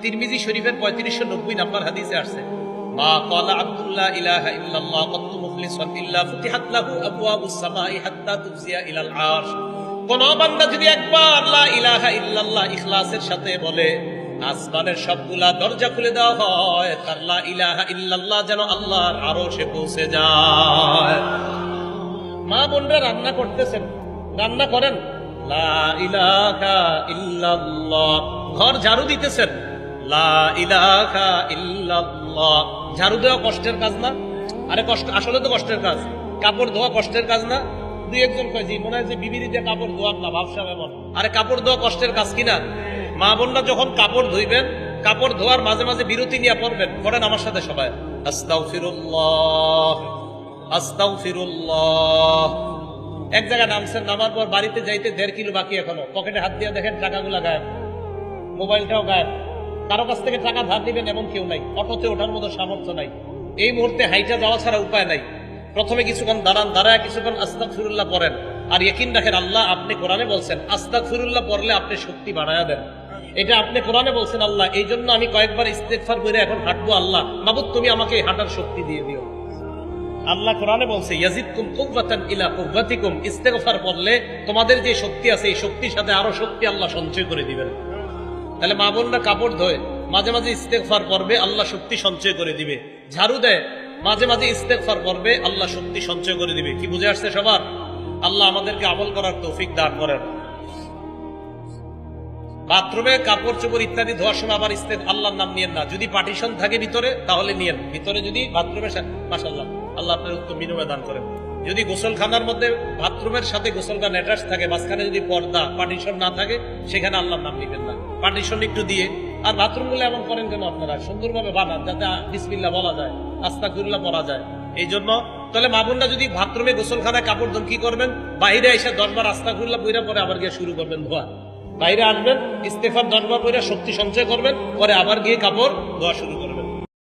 তিরমিজি শরীফের 3590 নম্বর হাদিসে আসছে, মা ক্বালা আব্দুল্লাহ ইলাহা ইল্লাল্লাহ কত্তু মুখলিসান ইল্লা ফুতিহাত লাহু আবওয়াবুস সামাই হাত্তা তুফজিয়া ইলাল আরশ। কোন বান্দা যদি একবার লা ইলাহা ইল্লাল্লাহ ইখলাসের সাথে বলে, আসমানের সবগুলা দরজা খুলে দেওয়া হয়, তার লা ইলাহা ইল্লাল্লাহ যেন আল্লাহর আরশে পৌঁছে যায়। মা বোনরা রান্না করতেছেন, রান্না করেন, লা ইলাহা ইল্লাল্লাহ। ঘর ঝাড়ু দিতেছেন, লা ইলাহা ইল্লাল্লাহ। ঝাড়ু দেওয়া কষ্টের কাজ না? আরে কষ্ট, আসলে তো কষ্টের কাজ। কাপড় ধোয়া কষ্টের কাজ না? দুই একজন কয় জি, মনে হয় যে বিবিরি দিয়ে কাপড় ধোয়া না, ভাবসাব এমন। আরে কাপড় ধোয়া কষ্টের কাজ কিনা? মা বোনরা যখন কাপড় ধুইবেন, কাপড় ধোয়ার মাঝে মাঝে বিরতি নিয়ে পড়বেন। পড়েন আমার সাথে সবাই, আস্তাগফিরুল্লাহ আস্তাগফিরুল্লাহ। এক জায়গায় নামছেন, নামার পর বাড়িতে যাইতে 1.5 কিলো বাকি, এখনো পকেটে হাত দিয়ে দেখেন টাকাগুলা গায়েব, মোবাইলটাও গায়েব। কারো কাছ থেকে টাকা ধার দিবেন এমন কেউ নাই, অটোতে ওঠার মতো সামর্থ্য নাই। এই মুহূর্তে হাইটা যাওয়া ছাড়া উপায় নাই। প্রথমে কিছুক্ষণ দাঁড়ান, দাঁড়ায় কিছুক্ষণ আস্তাগফিরুল্লাহ পড়েন, আর ইয়াকিন রাখেন আল্লাহ আপনি কোরআনে বলছেন আস্তাগফিরুল্লাহ পড়লে আপনি শক্তি বাড়ায়া দেন। এটা আপনি কোরআনে বলছেন আল্লাহ, এই জন্য আমি কয়েকবার ইস্তেগফার করে এখন হাঁটবো, আল্লাহ মাবুদ তুমি আমাকে হাঁটার শক্তি দিয়ে দিও। আল্লাহ কোরআনে বলছে ইয়াজিদকুম কুওয়াতান ইলা কুওয়াতিকুম, ইস্তেগফার পড়লে তোমাদের যে শক্তি আছে এই শক্তির সাথে আরো শক্তি আল্লাহ সঞ্চয় করে দিবেন। তাহলে মা বোনরা কাপড় ধোয়, মাঝে মাঝে ইস্তেগফার পড়বে, আল্লাহ শক্তি সঞ্চয় করে দিবে। ঝাড়ু দেয়, মাঝে মাঝে ইস্তেগফার পড়বে, আল্লাহ শক্তি সঞ্চয় করে দিবে। কি বুঝে আসছে সবার? আল্লাহ আমাদেরকে আমল করার তৌফিক দান করেন। বাথরুমে কাপড় চোপড় ইত্যাদি ধোয়ার সময় আবার আল্লাহর নাম নিয়েন না। যদি পার্টিশন থাকে ভিতরে তাহলে নিয়েন, ভিতরে যদি বাথরুমের মাশাআল্লাহ আল্লাহ আপনার উত্তম বিনিময় দান করেন। যদি গোসলখানার মধ্যে বাথরুমের সাথে গোসলখানা অ্যাটাচ থাকে, মাঝখানে যদি পর্দা পার্টিশন না থাকে, সেখানে আল্লাহর নাম নিবেন না, পার্টিশন একটু দিয়ে। আর বাথরুম গুলো এমন করেন কেন আপনারা? সুন্দরভাবে বানান যাতে বিসমিল্লাহ বলা যায়, আস্তাগফিরুল্লাহ পড়া যায়। এই জন্য তাহলে মা বোনরা যদি বাথরুমে গোসলখানায় কাপড় ধোন, কি করবেন? বাইরে এসে 10 বার আস্তাগফিরুল্লাহ পড়া পরে আবার গিয়ে শুরু করবেন ধোয়া। বাইরে আসবেন, ইস্তেগফার 10 বার পড়ে শক্তি সঞ্চয় করবেন, পরে আবার গিয়ে কাপড় ধোয়া শুরু করবেন।